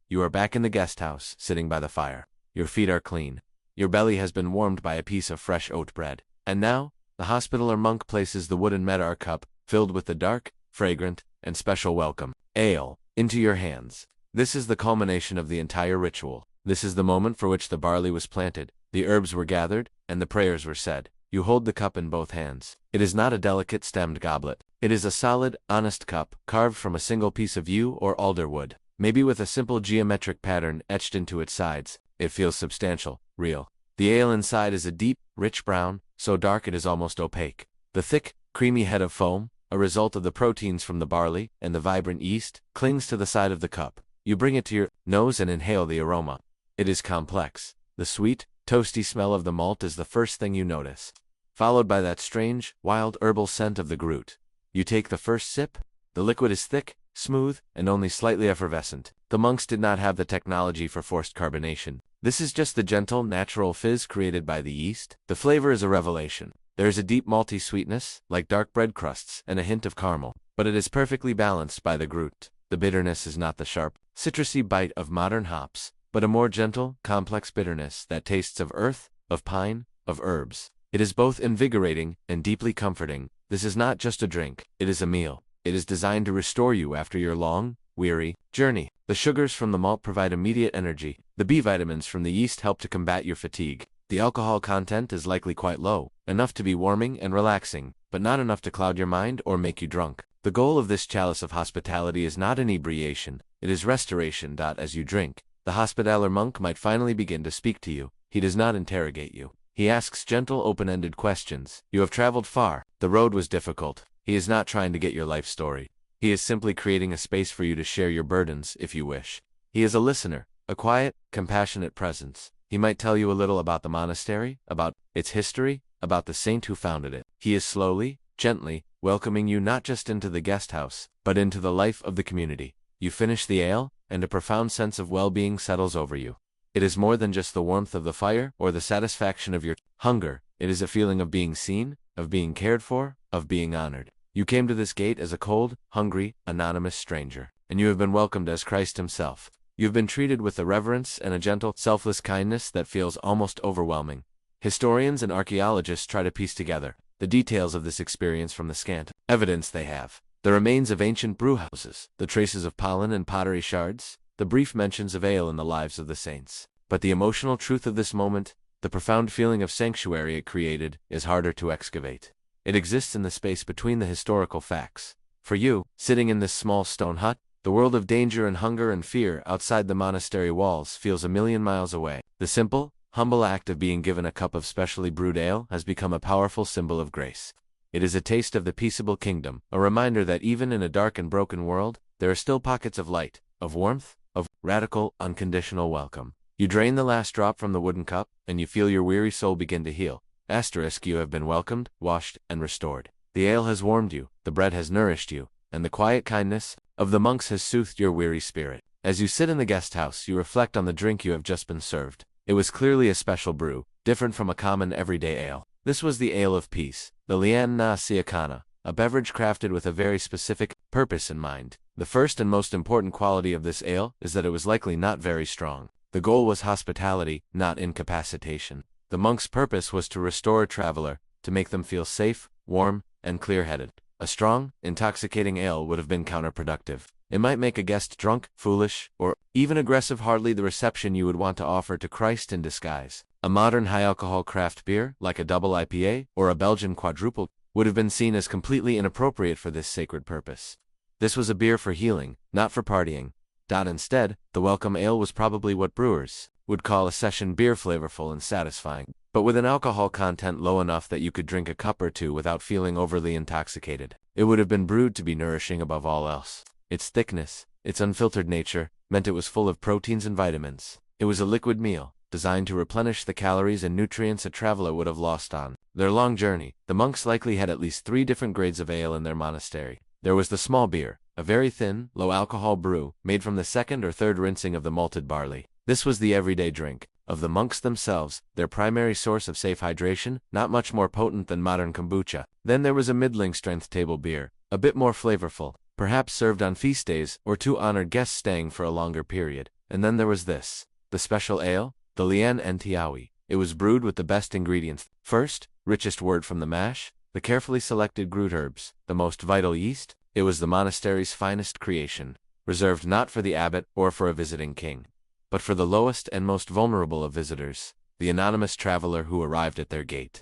You are back in the guest house, sitting by the fire. Your feet are clean. Your belly has been warmed by a piece of fresh oat bread. And now, the hospitaller monk places the wooden medar cup, filled with the dark, fragrant, and special welcome ale, into your hands. This is the culmination of the entire ritual. This is the moment for which the barley was planted, the herbs were gathered, and the prayers were said. You hold the cup in both hands. It is not a delicate stemmed goblet. It is a solid, honest cup, carved from a single piece of yew or alder wood, maybe with a simple geometric pattern etched into its sides. It feels substantial, real. The ale inside is a deep, rich brown, so dark it is almost opaque. The thick, creamy head of foam, a result of the proteins from the barley and the vibrant yeast, clings to the side of the cup. You bring it to your nose and inhale the aroma. It is complex. The sweet, toasty smell of the malt is the first thing you notice, followed by that strange, wild herbal scent of the groot. You take the first sip. The liquid is thick, smooth, and only slightly effervescent. The monks did not have the technology for forced carbonation. This is just the gentle, natural fizz created by the yeast. The flavor is a revelation. There is a deep malty sweetness, like dark bread crusts, and a hint of caramel, but it is perfectly balanced by the groot. The bitterness is not the sharp, citrusy bite of modern hops, but a more gentle, complex bitterness that tastes of earth, of pine, of herbs. It is both invigorating and deeply comforting. This is not just a drink, it is a meal. It is designed to restore you after your long, weary journey. The sugars from the malt provide immediate energy. The B vitamins from the yeast help to combat your fatigue. The alcohol content is likely quite low, enough to be warming and relaxing, but not enough to cloud your mind or make you drunk. The goal of this chalice of hospitality is not inebriation, it is restoration. As you drink, the hospitaller monk might finally begin to speak to you. He does not interrogate you. He asks gentle, open-ended questions. You have traveled far. The road was difficult. He is not trying to get your life story. He is simply creating a space for you to share your burdens, if you wish. He is a listener, a quiet, compassionate presence. He might tell you a little about the monastery, about its history, about the saint who founded it. He is slowly, gently, welcoming you not just into the guest house, but into the life of the community. You finish the ale, and a profound sense of well-being settles over you. It is more than just the warmth of the fire or the satisfaction of your hunger. It is a feeling of being seen, of being cared for, of being honored. You came to this gate as a cold, hungry, anonymous stranger, and you have been welcomed as Christ himself. You have been treated with a reverence and a gentle, selfless kindness that feels almost overwhelming. Historians and archaeologists try to piece together the details of this experience from the scant evidence they have. The remains of ancient brewhouses, the traces of pollen and pottery shards, the brief mentions of ale in the lives of the saints. But the emotional truth of this moment, the profound feeling of sanctuary it created, is harder to excavate. It exists in the space between the historical facts. For you, sitting in this small stone hut, the world of danger and hunger and fear outside the monastery walls feels a million miles away. The simple, humble act of being given a cup of specially brewed ale has become a powerful symbol of grace. It is a taste of the peaceable kingdom, a reminder that even in a dark and broken world, there are still pockets of light, of warmth, of radical, unconditional welcome. You drain the last drop from the wooden cup, and you feel your weary soul begin to heal. Asterisk, you have been welcomed, washed, and restored. The ale has warmed you, the bread has nourished you, and the quiet kindness of the monks has soothed your weary spirit. As you sit in the guest house, you reflect on the drink you have just been served. It was clearly a special brew, different from a common everyday ale. This was the ale of peace, the Lian na Siakana, a beverage crafted with a very specific purpose in mind. The first and most important quality of this ale is that it was likely not very strong. The goal was hospitality, not incapacitation. The monk's purpose was to restore a traveler, to make them feel safe, warm, and clear-headed. A strong, intoxicating ale would have been counterproductive. It might make a guest drunk, foolish, or even aggressive, hardly the reception you would want to offer to Christ in disguise. A modern high-alcohol craft beer, like a double IPA or a Belgian quadruple, would have been seen as completely inappropriate for this sacred purpose. This was a beer for healing, not for partying. Instead, the welcome ale was probably what brewers would call a session beer, flavorful and satisfying, but with an alcohol content low enough that you could drink a cup or two without feeling overly intoxicated. It would have been brewed to be nourishing above all else. Its thickness, its unfiltered nature, meant it was full of proteins and vitamins. It was a liquid meal, designed to replenish the calories and nutrients a traveler would have lost on their long journey. The monks likely had at least 3 different grades of ale in their monastery. There was the small beer, a very thin, low-alcohol brew, made from the second or third rinsing of the malted barley. This was the everyday drink of the monks themselves, their primary source of safe hydration, not much more potent than modern kombucha. Then there was a middling-strength table beer, a bit more flavorful, perhaps served on feast days or to honored guests staying for a longer period. And then there was this, the special ale, the Lian Ntiawi. It was brewed with the best ingredients. First, richest word from the mash, the carefully selected brewed herbs, the most vital yeast. It was the monastery's finest creation, reserved not for the abbot or for a visiting king, but for the lowest and most vulnerable of visitors, the anonymous traveler who arrived at their gate.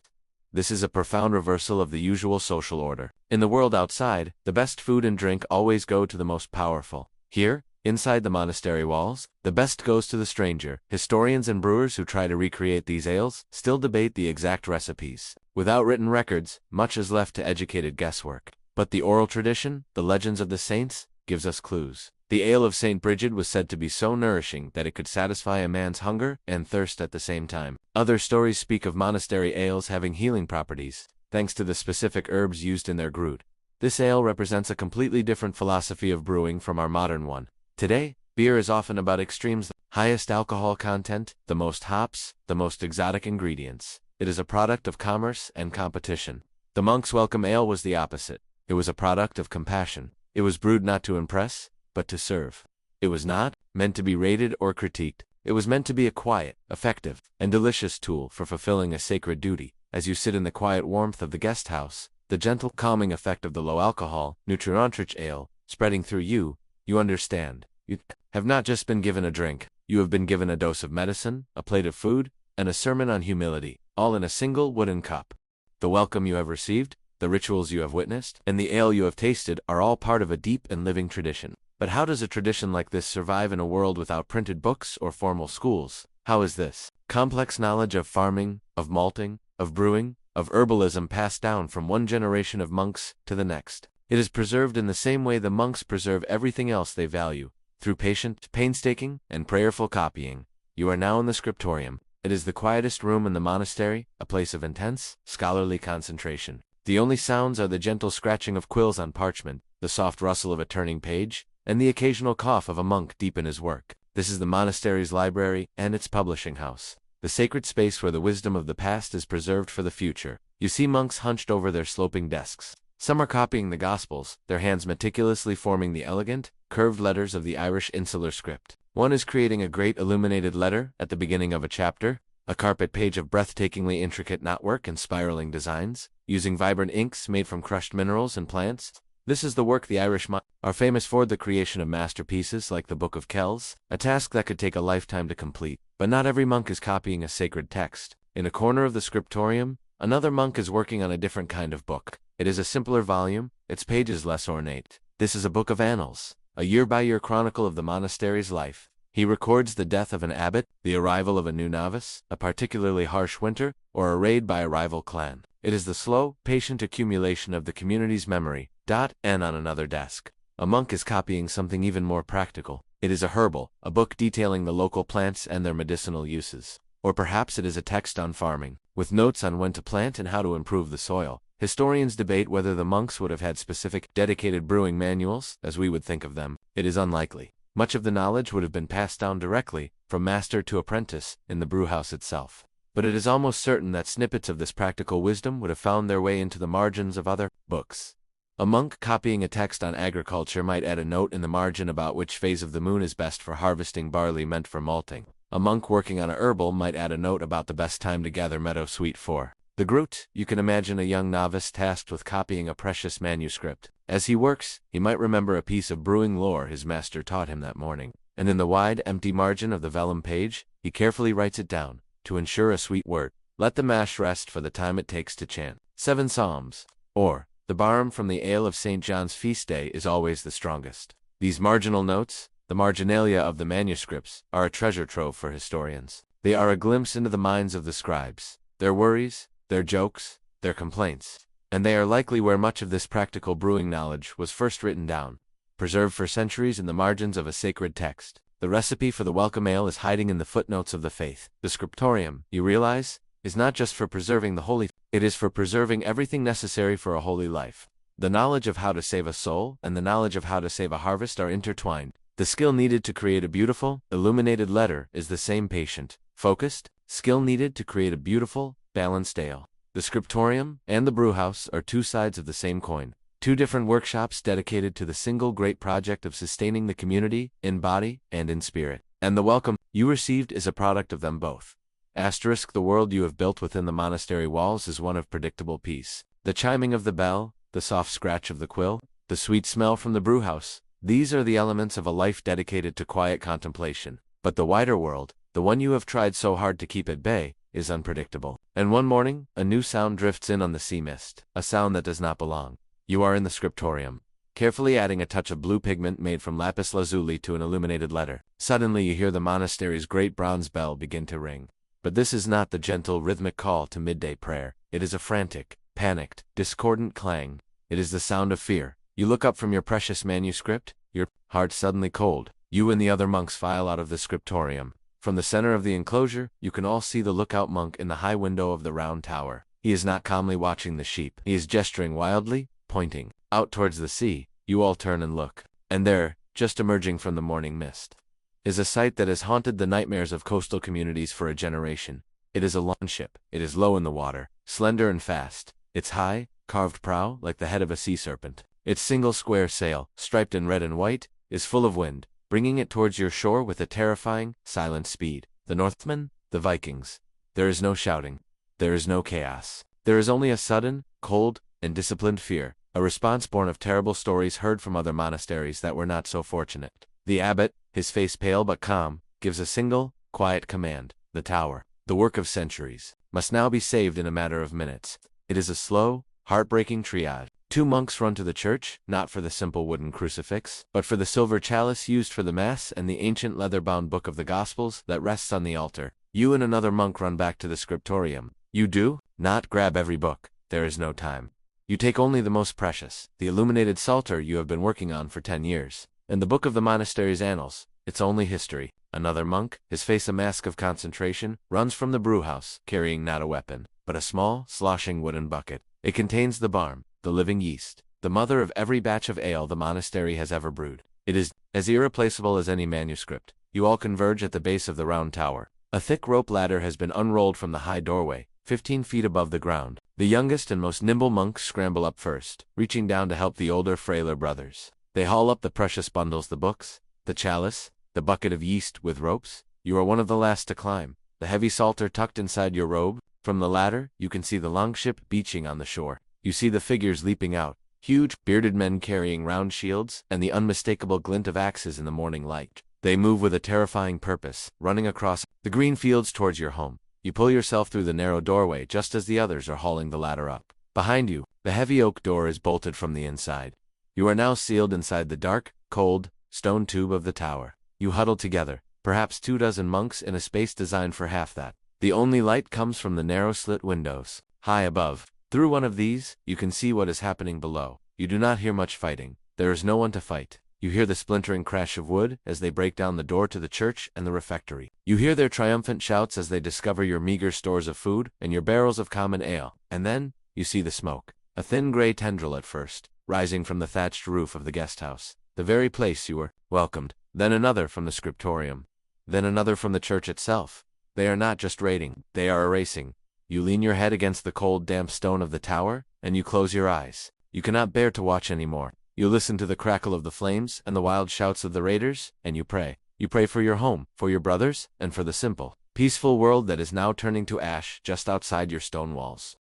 This is a profound reversal of the usual social order. In the world outside, the best food and drink always go to the most powerful. Here, inside the monastery walls, the best goes to the stranger. Historians and brewers who try to recreate these ales still debate the exact recipes. Without written records, much is left to educated guesswork. But the oral tradition, the legends of the saints, gives us clues. The ale of St. Brigid was said to be so nourishing that it could satisfy a man's hunger and thirst at the same time. Other stories speak of monastery ales having healing properties, thanks to the specific herbs used in their brewed. This ale represents a completely different philosophy of brewing from our modern one. Today, beer is often about extremes: the highest alcohol content, the most hops, the most exotic ingredients. It is a product of commerce and competition. The monk's welcome ale was the opposite. It was a product of compassion. It was brewed not to impress, but to serve. It was not meant to be rated or critiqued. It was meant to be a quiet, effective, and delicious tool for fulfilling a sacred duty. As you sit in the quiet warmth of the guest house, the gentle, calming effect of the low-alcohol, nutrient-rich ale spreading through you, you understand. You have not just been given a drink. You have been given a dose of medicine, a plate of food, and a sermon on humility, all in a single wooden cup. The welcome you have received, the rituals you have witnessed, and the ale you have tasted are all part of a deep and living tradition. But how does a tradition like this survive in a world without printed books or formal schools? How is this complex knowledge of farming, of malting, of brewing, of herbalism passed down from one generation of monks to the next? It is preserved in the same way the monks preserve everything else they value, through patient, painstaking, and prayerful copying. You are now in the scriptorium. It is the quietest room in the monastery, a place of intense, scholarly concentration. The only sounds are the gentle scratching of quills on parchment, the soft rustle of a turning page, and the occasional cough of a monk deep in his work. This is the monastery's library and its publishing house, the sacred space where the wisdom of the past is preserved for the future. You see monks hunched over their sloping desks. Some are copying the Gospels, their hands meticulously forming the elegant, curved letters of the Irish insular script. One is creating a great illuminated letter at the beginning of a chapter, a carpet page of breathtakingly intricate knotwork and spiraling designs, using vibrant inks made from crushed minerals and plants. This is the work the Irish are famous for, the creation of masterpieces like the Book of Kells, a task that could take a lifetime to complete. But not every monk is copying a sacred text. In a corner of the scriptorium, another monk is working on a different kind of book. It is a simpler volume, its pages less ornate. This is a book of annals, a year-by-year chronicle of the monastery's life. He records the death of an abbot, the arrival of a new novice, a particularly harsh winter, or a raid by a rival clan. It is the slow, patient accumulation of the community's memory. And on another desk, a monk is copying something even more practical. It is a herbal, a book detailing the local plants and their medicinal uses. Or perhaps it is a text on farming, with notes on when to plant and how to improve the soil. Historians debate whether the monks would have had specific, dedicated brewing manuals, as we would think of them. It is unlikely. Much of the knowledge would have been passed down directly, from master to apprentice, in the brewhouse itself. But it is almost certain that snippets of this practical wisdom would have found their way into the margins of other books. A monk copying a text on agriculture might add a note in the margin about which phase of the moon is best for harvesting barley meant for malting. A monk working on a herbal might add a note about the best time to gather meadow sweet for the Groot. You can imagine a young novice tasked with copying a precious manuscript. As he works, he might remember a piece of brewing lore his master taught him that morning, and in the wide, empty margin of the vellum page, he carefully writes it down, to ensure a sweet word. Let the mash rest for the time it takes to chant 7 psalms. Or, the barm from the ale of St. John's feast day is always the strongest. These marginal notes, the marginalia of the manuscripts, are a treasure trove for historians. They are a glimpse into the minds of the scribes, their worries, their jokes, their complaints. And they are likely where much of this practical brewing knowledge was first written down, preserved for centuries in the margins of a sacred text. The recipe for the welcome ale is hiding in the footnotes of the faith. The scriptorium, you realize, is not just for preserving the holy, it is for preserving everything necessary for a holy life. The knowledge of how to save a soul and the knowledge of how to save a harvest are intertwined. The skill needed to create a beautiful, illuminated letter is the same patient, focused skill needed to create a beautiful, balanced ale. The scriptorium and the brewhouse are 2 sides of the same coin. 2 different workshops dedicated to the single great project of sustaining the community, in body and in spirit. And the welcome you received is a product of them both. The world you have built within the monastery walls is one of predictable peace. The chiming of the bell, the soft scratch of the quill, the sweet smell from the brewhouse, these are the elements of a life dedicated to quiet contemplation. But the wider world, the one you have tried so hard to keep at bay, is unpredictable. And one morning, a new sound drifts in on the sea mist, a sound that does not belong. You are in the scriptorium, carefully adding a touch of blue pigment made from lapis lazuli to an illuminated letter. Suddenly you hear the monastery's great bronze bell begin to ring. But this is not the gentle rhythmic call to midday prayer. It is a frantic, panicked, discordant clang. It is the sound of fear. You look up from your precious manuscript, your heart suddenly cold. You and the other monks file out of the scriptorium. From the center of the enclosure, you can all see the lookout monk in the high window of the round tower. He is not calmly watching the sheep. He is gesturing wildly, pointing out towards the sea. You all turn and look. And there, just emerging from the morning mist, is a sight that has haunted the nightmares of coastal communities for a generation. It is a longship. It is low in the water, slender and fast. Its high, carved prow, like the head of a sea serpent. Its single square sail, striped in red and white, is full of wind, bringing it towards your shore with a terrifying, silent speed. The Northmen, the Vikings. There is no shouting. There is no chaos. There is only a sudden, cold, and disciplined fear, a response born of terrible stories heard from other monasteries that were not so fortunate. The abbot, his face pale but calm, gives a single, quiet command. The tower, the work of centuries, must now be saved in a matter of minutes. It is a slow, heartbreaking triage. 2 monks run to the church, not for the simple wooden crucifix, but for the silver chalice used for the Mass and the ancient leather-bound book of the Gospels that rests on the altar. You and another monk run back to the scriptorium. You do not grab every book. There is no time. You take only the most precious, the illuminated psalter you have been working on for 10 years, and the book of the monastery's annals, its only history. Another monk, his face a mask of concentration, runs from the brewhouse, carrying not a weapon, but a small, sloshing wooden bucket. It contains the barm, the living yeast, the mother of every batch of ale the monastery has ever brewed. It is as irreplaceable as any manuscript. You all converge at the base of the round tower. A thick rope ladder has been unrolled from the high doorway, 15 feet above the ground. The youngest and most nimble monks scramble up first, reaching down to help the older, frailer brothers. They haul up the precious bundles, the books, the chalice, the bucket of yeast with ropes. You are one of the last to climb, the heavy psalter tucked inside your robe. From the ladder, you can see the longship beaching on the shore. You see the figures leaping out, huge, bearded men carrying round shields, and the unmistakable glint of axes in the morning light. They move with a terrifying purpose, running across the green fields towards your home. You pull yourself through the narrow doorway just as the others are hauling the ladder up. Behind you, the heavy oak door is bolted from the inside. You are now sealed inside the dark, cold, stone tube of the tower. You huddle together, perhaps 24 monks in a space designed for half that. The only light comes from the narrow slit windows. High above, Through one of these, you can see what is happening below. You do not hear much fighting. There is no one to fight. You hear the splintering crash of wood as they break down the door to the church and the refectory. You hear their triumphant shouts as they discover your meager stores of food and your barrels of common ale. And then, you see the smoke. A thin gray tendril at first, rising from the thatched roof of the guest house, the very place you were welcomed. Then another from the scriptorium. Then another from the church itself. They are not just raiding, they are erasing. You lean your head against the cold, damp stone of the tower, and you close your eyes. You cannot bear to watch any more. You listen to the crackle of the flames and the wild shouts of the raiders, and you pray. You pray for your home, for your brothers, and for the simple, peaceful world that is now turning to ash just outside your stone walls.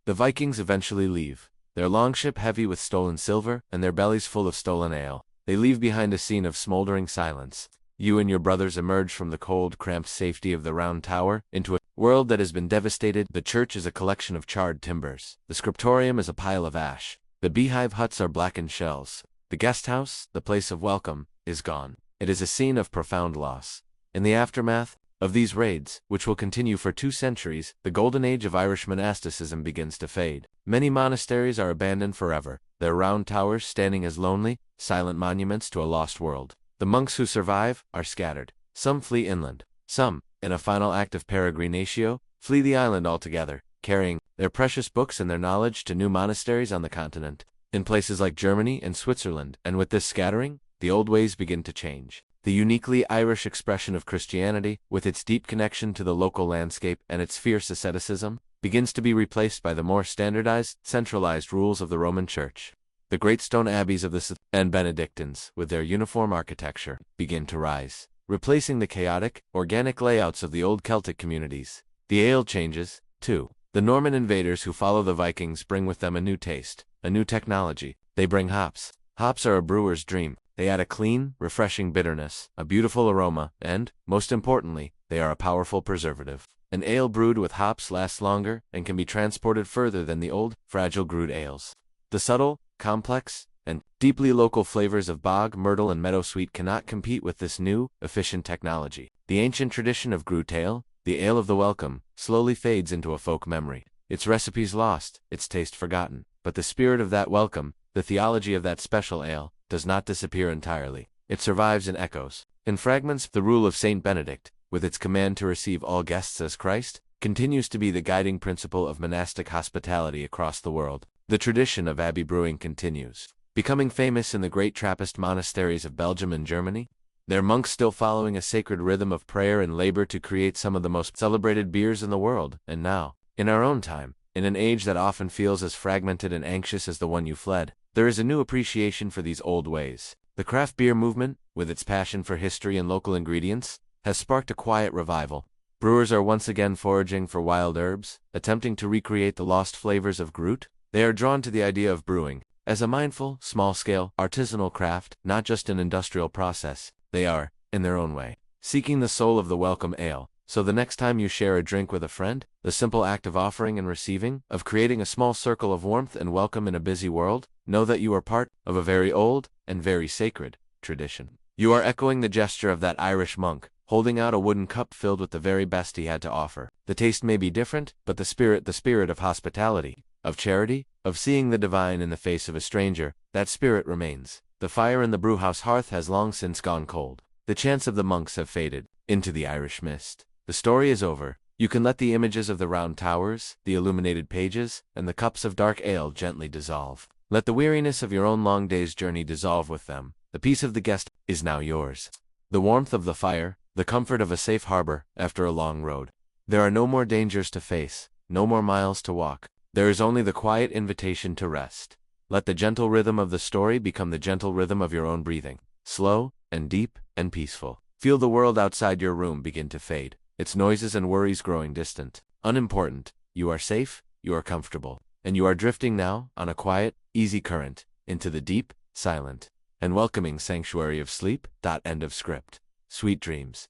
The Vikings eventually leave, their longship heavy with stolen silver and their bellies full of stolen ale. They leave behind a scene of smoldering silence. You and your brothers emerge from the cold, cramped safety of the round tower into a world that has been devastated. The church is a collection of charred timbers. The scriptorium is a pile of ash. The beehive huts are blackened shells. The guest house, the place of welcome, is gone. It is a scene of profound loss. In the aftermath of these raids, which will continue for 2 centuries, the golden age of Irish monasticism begins to fade. Many monasteries are abandoned forever, their round towers standing as lonely, silent monuments to a lost world. The monks who survive are scattered. Some flee inland. Some, in a final act of peregrinatio, flee the island altogether, carrying their precious books and their knowledge to new monasteries on the continent, in places like Germany and Switzerland. And with this scattering, the old ways begin to change. The uniquely Irish expression of Christianity, with its deep connection to the local landscape and its fierce asceticism, begins to be replaced by the more standardized, centralized rules of the Roman Church. The great stone abbeys of the and Benedictines, with their uniform architecture, begin to rise, replacing the chaotic, organic layouts of the old Celtic communities. The ale changes, too. The Norman invaders who follow the Vikings bring with them a new taste, a new technology. They bring hops. Hops are a brewer's dream. They add a clean, refreshing bitterness, a beautiful aroma, and, most importantly, they are a powerful preservative. An ale brewed with hops lasts longer and can be transported further than the old, fragile brewed ales. The subtle, complex, and deeply local flavors of bog, myrtle, and meadowsweet cannot compete with this new, efficient technology. The ancient tradition of brewed ale, the ale of the welcome, slowly fades into a folk memory. Its recipes lost, its taste forgotten. But the spirit of that welcome, the theology of that special ale, does not disappear entirely. It survives in echoes. In fragments, the rule of Saint Benedict, with its command to receive all guests as Christ, continues to be the guiding principle of monastic hospitality across the world. The tradition of abbey brewing continues, becoming famous in the great Trappist monasteries of Belgium and Germany. Their monks still following a sacred rhythm of prayer and labor to create some of the most celebrated beers in the world. And now, in our own time, in an age that often feels as fragmented and anxious as the one you fled, there is a new appreciation for these old ways. The craft beer movement, with its passion for history and local ingredients, has sparked a quiet revival. Brewers are once again foraging for wild herbs, attempting to recreate the lost flavors of Groot. They are drawn to the idea of brewing as a mindful, small-scale, artisanal craft, not just an industrial process. They are, in their own way, seeking the soul of the welcome ale. So the next time you share a drink with a friend, the simple act of offering and receiving, of creating a small circle of warmth and welcome in a busy world, know that you are part of a very old and very sacred tradition. You are echoing the gesture of that Irish monk, holding out a wooden cup filled with the very best he had to offer. The taste may be different, but the spirit of hospitality, of charity, of seeing the divine in the face of a stranger, that spirit remains. The fire in the brewhouse hearth has long since gone cold. The chants of the monks have faded into the Irish mist. The story is over. You can let the images of the round towers, the illuminated pages, and the cups of dark ale gently dissolve. Let the weariness of your own long day's journey dissolve with them. The peace of the guest is now yours. The warmth of the fire, the comfort of a safe harbor after a long road. There are no more dangers to face, no more miles to walk. There is only the quiet invitation to rest. Let the gentle rhythm of the story become the gentle rhythm of your own breathing, slow and deep and peaceful. Feel the world outside your room begin to fade, its noises and worries growing distant, unimportant. You are safe, you are comfortable, and you are drifting now, on a quiet, easy current, into the deep, silent, and welcoming sanctuary of sleep. End of script. Sweet dreams.